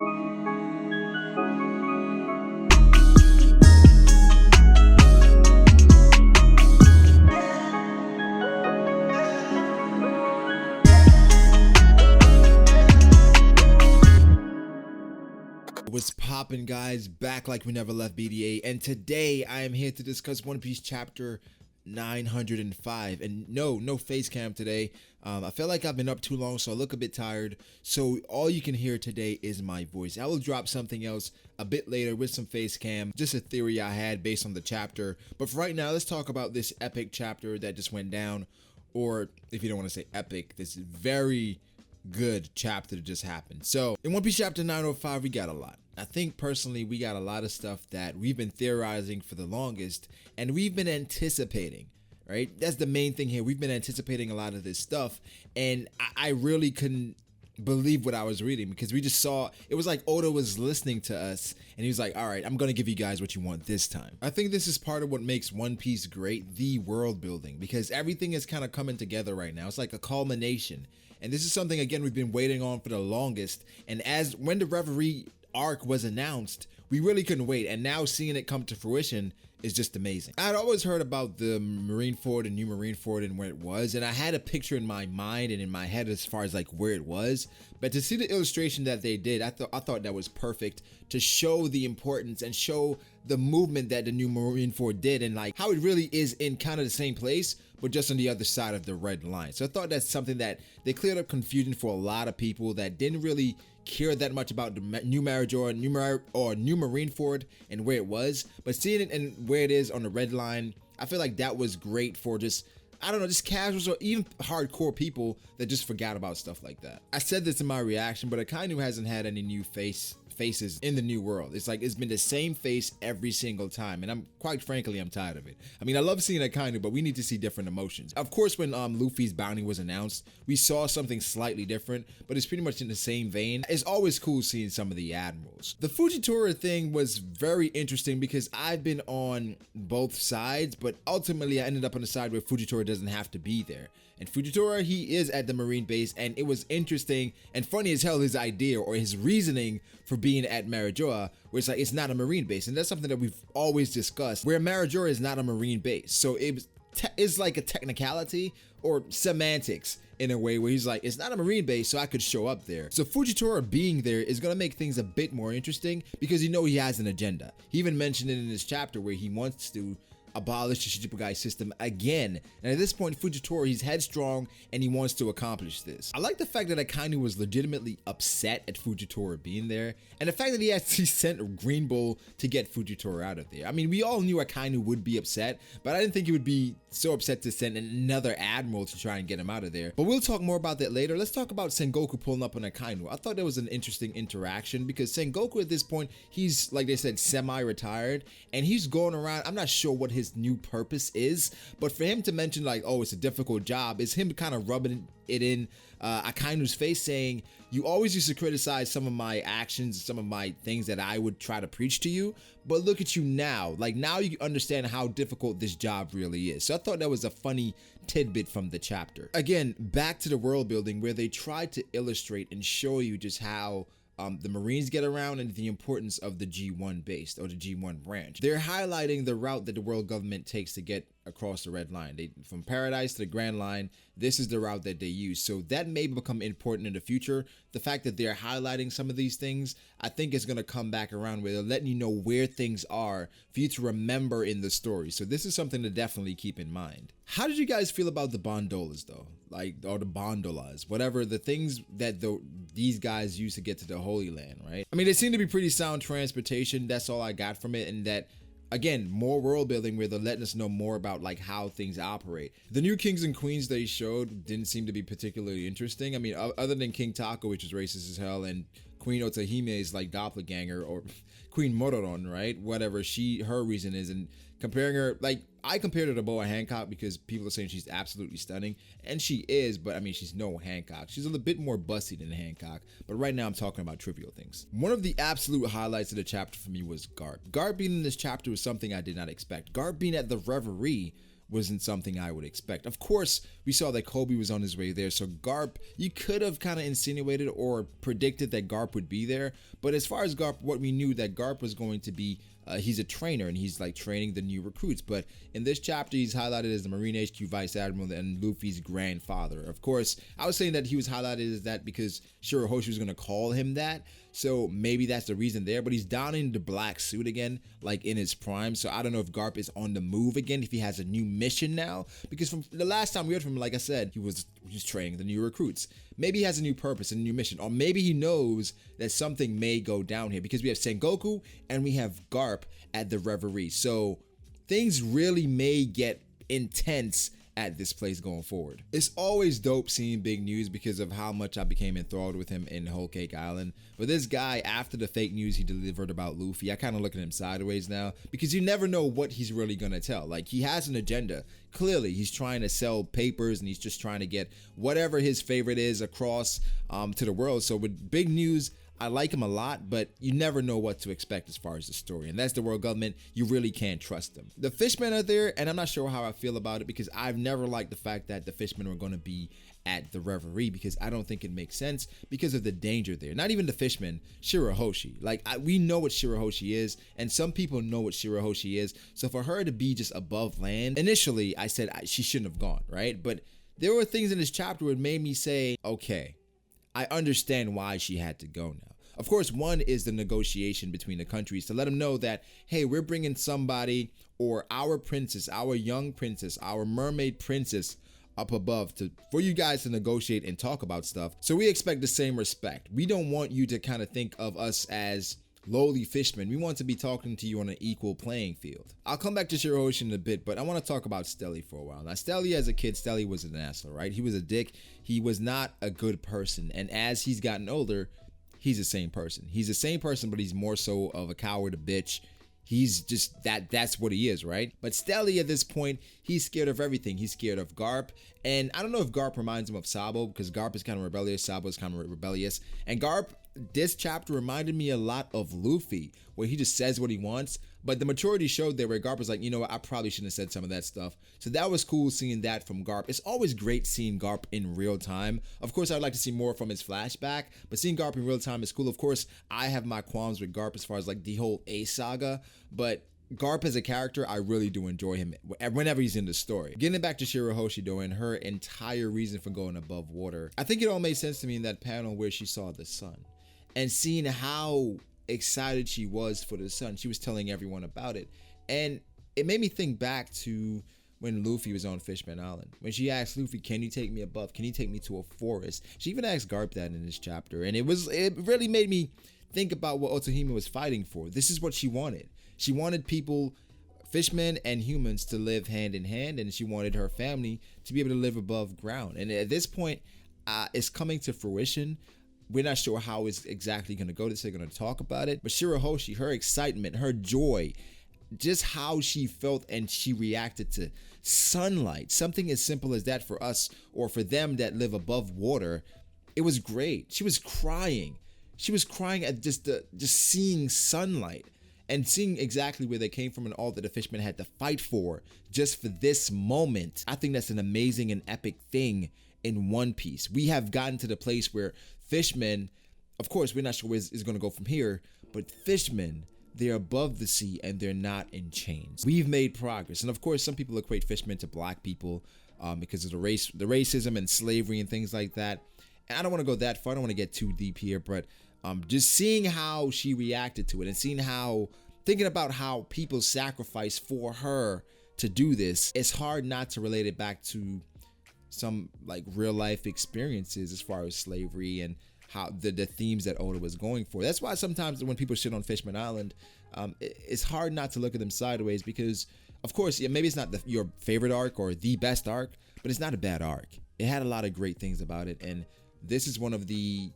What's poppin', guys? Back like we never left BDA, and today I am here to discuss One Piece chapter 905. And no face cam today. I feel like I've been up too long, so I look a bit tired. So all you can hear today is my voice. I will drop something else a bit later with some face cam, just a theory I had based on the chapter. But for right now, let's talk about this epic chapter that just went down, or if you don't want to say epic, this very good chapter that just happened. So in One Piece chapter 905, we got a lot. I think personally we got a lot of stuff that we've been theorizing for the longest, and we've been anticipating, right? That's the main thing here. We've been anticipating a lot of this stuff, and I really couldn't believe what I was reading, because we just saw, it was like Oda was listening to us and he was like, all right, I'm gonna give you guys what you want this time. I think this is part of what makes One Piece great, the world building, because everything is kind of coming together right now. It's like a culmination, and this is something, again, we've been waiting on for the longest. And when the Reverie arc was announced, we really couldn't wait, and now seeing it come to fruition is just amazing. I'd always heard about the Marineford and New Marineford and where it was, and I had a picture in my mind and in my head as far as like where it was, but to see the illustration that they did, I thought that was perfect to show the importance and show the movement that the New Marineford did, and like how it really is in kind of the same place but just on the other side of the red line. So I thought that's something that they cleared up confusion for a lot of people that didn't really care that much about the New Marineford or New Marineford and where it was, but seeing it and where it is on the red line, I feel like that was great for just, I don't know, just casuals or even hardcore people that just forgot about stuff like that. I said this in my reaction, but Akainu hasn't had any new faces in the new world. It's like it's been the same face every single time, and I'm quite frankly, I'm tired of it. I mean, I love seeing Akainu, but we need to see different emotions. Of course, when Luffy's bounty was announced, we saw something slightly different, but it's pretty much in the same vein. It's always cool seeing some of the Admirals. The Fujitora thing was very interesting because I've been on both sides, but ultimately I ended up on the side where Fujitora doesn't have to be there. And Fujitora, he is at the Marine base, and it was interesting and funny as hell, his idea or his reasoning for being at Marijoa, where it's like, it's not a Marine base. And that's something that we've always discussed, where Marijoa is not a Marine base. So it's like a technicality or semantics in a way where he's like, it's not a Marine base, so I could show up there. So Fujitora being there is going to make things a bit more interesting, because you know he has an agenda. He even mentioned it in this chapter where he wants to abolish the Shichibukai system again. And at this point, Fujitora, he's headstrong and he wants to accomplish this. I like the fact that Akainu was legitimately upset at Fujitora being there, and the fact that he actually sent Green Bull to get Fujitora out of there. I mean, we all knew Akainu would be upset, but I didn't think he would be so upset to send another admiral to try and get him out of there. But we'll talk more about that later. Let's talk about Sengoku pulling up on Akainu. I thought that was an interesting interaction, because Sengoku at this point, he's, like they said, semi-retired, and he's going around. I'm not sure what his new purpose is, but for him to mention like, oh, it's a difficult job, is him kind of rubbing it in Akainu's face, saying, you always used to criticize some of my actions, some of my things that I would try to preach to you, but look at you now. Like, now you understand how difficult this job really is. So I thought that was a funny tidbit from the chapter. Again, back to the world building, where they tried to illustrate and show you just how the Marines get around and the importance of the G1 base or the G1 branch. They're highlighting the route that the world government takes to get across the red line. From Paradise to the Grand Line, this is the route that they use. So that may become important in the future. The fact that they're highlighting some of these things, I think is going to come back around where they're letting you know where things are for you to remember in the story. So this is something to definitely keep in mind. How did you guys feel about the bondolas though? Like, or the bondolas, whatever, the things that these guys use to get to the Holy Land, right? I mean, they seem to be pretty sound transportation. That's all I got from it. And that, again, more world building where they're letting us know more about like how things operate. The new kings and queens they showed didn't seem to be particularly interesting. I mean, other than King Tako, which is racist as hell, and Queen Otahime is like doppelganger, or Queen Mororon, right? Whatever her reason is, and comparing her, like, I compared her to Boa Hancock because people are saying she's absolutely stunning, and she is, but I mean, she's no Hancock. She's a little bit more busty than Hancock, but right now I'm talking about trivial things. One of the absolute highlights of the chapter for me was Garp. Garp being in this chapter was something I did not expect. Garp being at the Reverie wasn't something I would expect. Of course, we saw that Kobe was on his way there, so Garp, you could have kind of insinuated or predicted that Garp would be there. But as far as Garp, what we knew that Garp was going to be, he's a trainer and he's like training the new recruits. But in this chapter, he's highlighted as the Marine HQ Vice Admiral and Luffy's grandfather. Of course, I was saying that he was highlighted as that because Shirahoshi was going to call him that. So maybe that's the reason there, but he's donning the black suit again, like in his prime. So I don't know if Garp is on the move again, if he has a new mission now, because from the last time we heard from him, like I said, he was training the new recruits. Maybe he has a new purpose, a new mission, or maybe he knows that something may go down here because we have Sengoku and we have Garp at the Reverie. So things really may get intense at this place going forward. It's always dope seeing Big News because of how much I became enthralled with him in Whole Cake Island. But this guy, after the fake news he delivered about Luffy, I kind of look at him sideways now because you never know what he's really gonna tell. Like, he has an agenda. Clearly, he's trying to sell papers and he's just trying to get whatever his favorite is across to the world. So with Big News, I like him a lot, but you never know what to expect as far as the story. And that's the world government. You really can't trust them. The Fishmen are there, and I'm not sure how I feel about it because I've never liked the fact that the Fishmen were going to be at the Reverie because I don't think it makes sense because of the danger there. Not even the Fishmen, Shirahoshi. Like, we know what Shirahoshi is, and some people know what Shirahoshi is. So for her to be just above land, initially I said she shouldn't have gone, right? But there were things in this chapter that made me say, okay, I understand why she had to go now. Of course, one is the negotiation between the countries to let them know that, hey, we're bringing somebody or our princess, our young princess, our mermaid princess up above for you guys to negotiate and talk about stuff. So we expect the same respect. We don't want you to kind of think of us as lowly fishmen. We want to be talking to you on an equal playing field. I'll come back to Shirahoshi in a bit, but I want to talk about Stelly for a while. Now, Stelly as a kid, Stelly was an asshole, right? He was a dick. He was not a good person. And as he's gotten older, he's the same person. He's the same person, but he's more so of a coward, a bitch. He's just that's what he is, right? But Stelly at this point, he's scared of everything. He's scared of Garp. And I don't know if Garp reminds him of Sabo, because Garp is kind of rebellious, Sabo is kind of rebellious. And Garp, this chapter reminded me a lot of Luffy, where he just says what he wants. But the maturity showed there where Garp was like, you know what, I probably shouldn't have said some of that stuff. So that was cool seeing that from Garp. It's always great seeing Garp in real time. Of course, I'd like to see more from his flashback, but seeing Garp in real time is cool. Of course, I have my qualms with Garp as far as like the whole Ace saga, but Garp as a character, I really do enjoy him whenever he's in the story. Getting back to Shirahoshi though, and her entire reason for going above water, I think it all made sense to me in that panel where she saw the sun and seeing how excited she was for the sun. She was telling everyone about it, and it made me think back to when Luffy was on Fishman Island, when she asked Luffy, can you take me above, can you take me to a forest? She even asked Garp that in this chapter, and it really made me think about what Otohime was fighting for. This is what she wanted. She wanted people, fishmen and humans, to live hand in hand, and she wanted her family to be able to live above ground. And at this point, it's coming to fruition. We're not sure how it's exactly going to go. They're going to talk about it. But Shirahoshi, her excitement, her joy, just how she felt and she reacted to sunlight, something as simple as that for us or for them that live above water, it was great. She was crying. She was crying at just seeing sunlight and seeing exactly where they came from and all that the fishermen had to fight for just for this moment. I think that's an amazing and epic thing in One Piece. We have gotten to the place where fishmen, of course, we're not sure where it's going to go from here, but fishmen, they're above the sea and they're not in chains. We've made progress. And of course, some people equate fishmen to black people because of the racism and slavery and things like that. And I don't want to go that far. I don't want to get too deep here, but just seeing how she reacted to it and seeing how, thinking about how people sacrifice for her to do this, it's hard not to relate it back to some like real life experiences as far as slavery and how the themes that Oda was going for. That's why sometimes when people shit on Fishman Island, it's hard not to look at them sideways because, of course, yeah, maybe it's not your favorite arc or the best arc, but it's not a bad arc. It had a lot of great things about it, and this is one of the,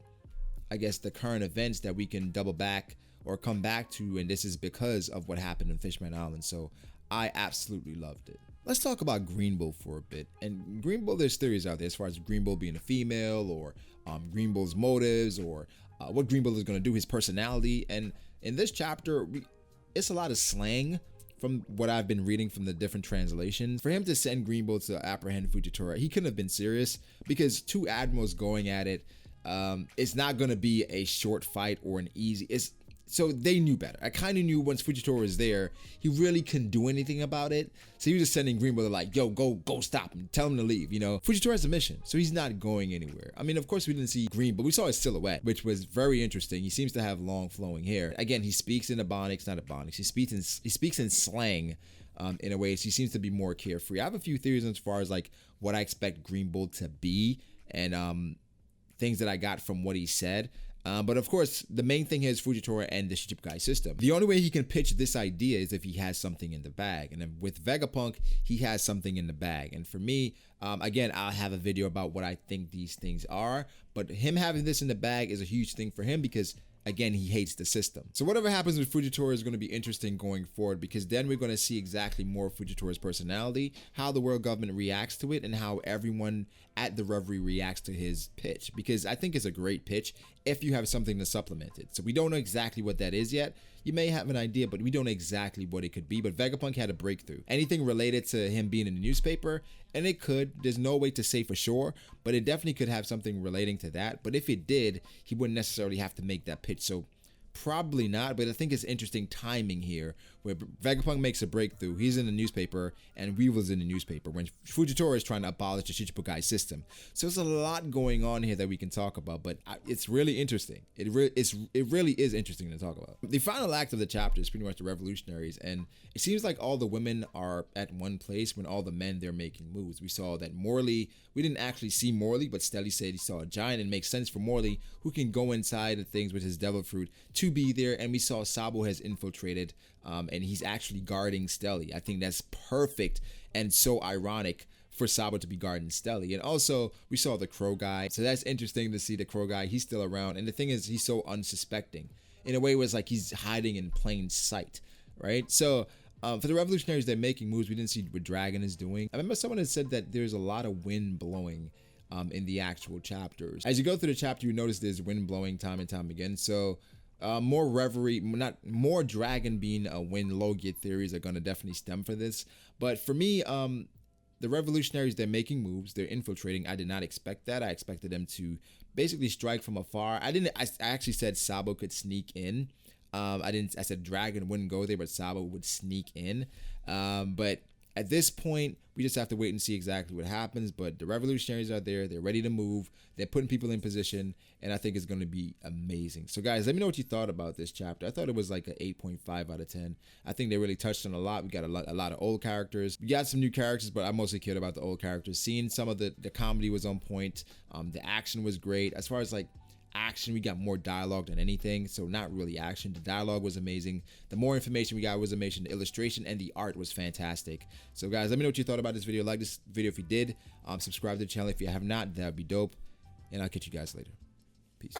I guess, the current events that we can double back or come back to, and this is because of what happened in Fishman Island. So I absolutely loved it. Let's talk about Green Bull for a bit. And Green Bull, there's theories out there as far as Green Bull being a female or Green Bull's motives or what Green Bull is going to do, his personality. And in this chapter, it's a lot of slang from what I've been reading from the different translations, for him to send Greenbolt to apprehend Fujitora, he couldn't have been serious, because two admirals going at it, it's not going to be a short fight or an easy. So they knew better. I kind of knew once Fujitora was there, he really couldn't do anything about it. So he was just sending Greenbolt like, yo, go stop him, tell him to leave. You know, Fujitora has a mission, so he's not going anywhere. I mean, of course we didn't see Green, but we saw his silhouette, which was very interesting. He seems to have long flowing hair. Again, he speaks in Ebonics, not Ebonics. He speaks in slang. In a way, so he seems to be more carefree. I have a few theories as far as like what I expect Greenbolt to be, and things that I got from what he said. But of course, the main thing is Fujitora and the Shichibukai system. The only way he can pitch this idea is if he has something in the bag. And then with Vegapunk, he has something in the bag. And for me, again, I'll have a video about what I think these things are. But him having this in the bag is a huge thing for him because, again, he hates the system. So whatever happens with Fujitora is going to be interesting going forward, because then we're going to see exactly more of Fujitora's personality, how the world government reacts to it, and how everyone at the Reverie reacts to his pitch, because I think it's a great pitch if you have something to supplement it. So we don't know exactly what that is yet. You may have an idea, but we don't know exactly what it could be. But Vegapunk had a breakthrough. Anything related to him being in the newspaper, and it could. There's no way to say for sure, but it definitely could have something relating to that. But if it did, he wouldn't necessarily have to make that pitch. So probably not, but I think it's interesting timing here where Vegapunk makes a breakthrough. He's in the newspaper and Weevil's in the newspaper when Fujitora is trying to abolish the Shichibukai system. So there's a lot going on here that we can talk about, but it's really interesting. It really is interesting to talk about. The final act of the chapter is pretty much the Revolutionaries, and it seems like all the women are at one place when all the men, they're making moves. We saw that Morley, we didn't actually see Morley, but Stelly said he saw a giant, and it makes sense for Morley, who can go inside of things with his devil fruit, to be there. And we saw Sabo has infiltrated, and he's actually guarding Stelly. I think that's perfect and so ironic for Sabo to be guarding Stelly. And also we saw the Crow guy, so that's interesting to see the Crow guy. He's still around, and the thing is, he's so unsuspecting. In a way, it was like he's hiding in plain sight, right? So for the Revolutionaries, they're making moves. We didn't see what Dragon is doing. I remember someone had said that there's a lot of wind blowing in the actual chapters. As you go through the chapter, you notice there's wind blowing time and time again. So more Reverie, more Dragon being a wind Logia theories are going to definitely stem for this. But for me, the Revolutionaries, they're making moves, they're infiltrating. I did not expect that. I expected them to basically strike from afar. I actually said Sabo could sneak in. I said Dragon wouldn't go there, but Sabo would sneak in. But at this point, we just have to wait and see exactly what happens. But the Revolutionaries are there. They're ready to move. They're putting people in position. And I think it's going to be amazing. So, guys, let me know what you thought about this chapter. I thought it was like an 8.5 out of 10. I think they really touched on a lot. We got a lot of old characters. We got some new characters, but I mostly cared about the old characters. Seeing some of the comedy was on point. The action was great. As far as, like, action, we got more dialogue than anything, so not really action. The dialogue was amazing. The more information we got was amazing. The illustration and the art was fantastic. So guys, let me know what you thought about this video. Like this video if you did. Subscribe to the channel if you have not. That would be dope, and I'll catch you guys later. Peace.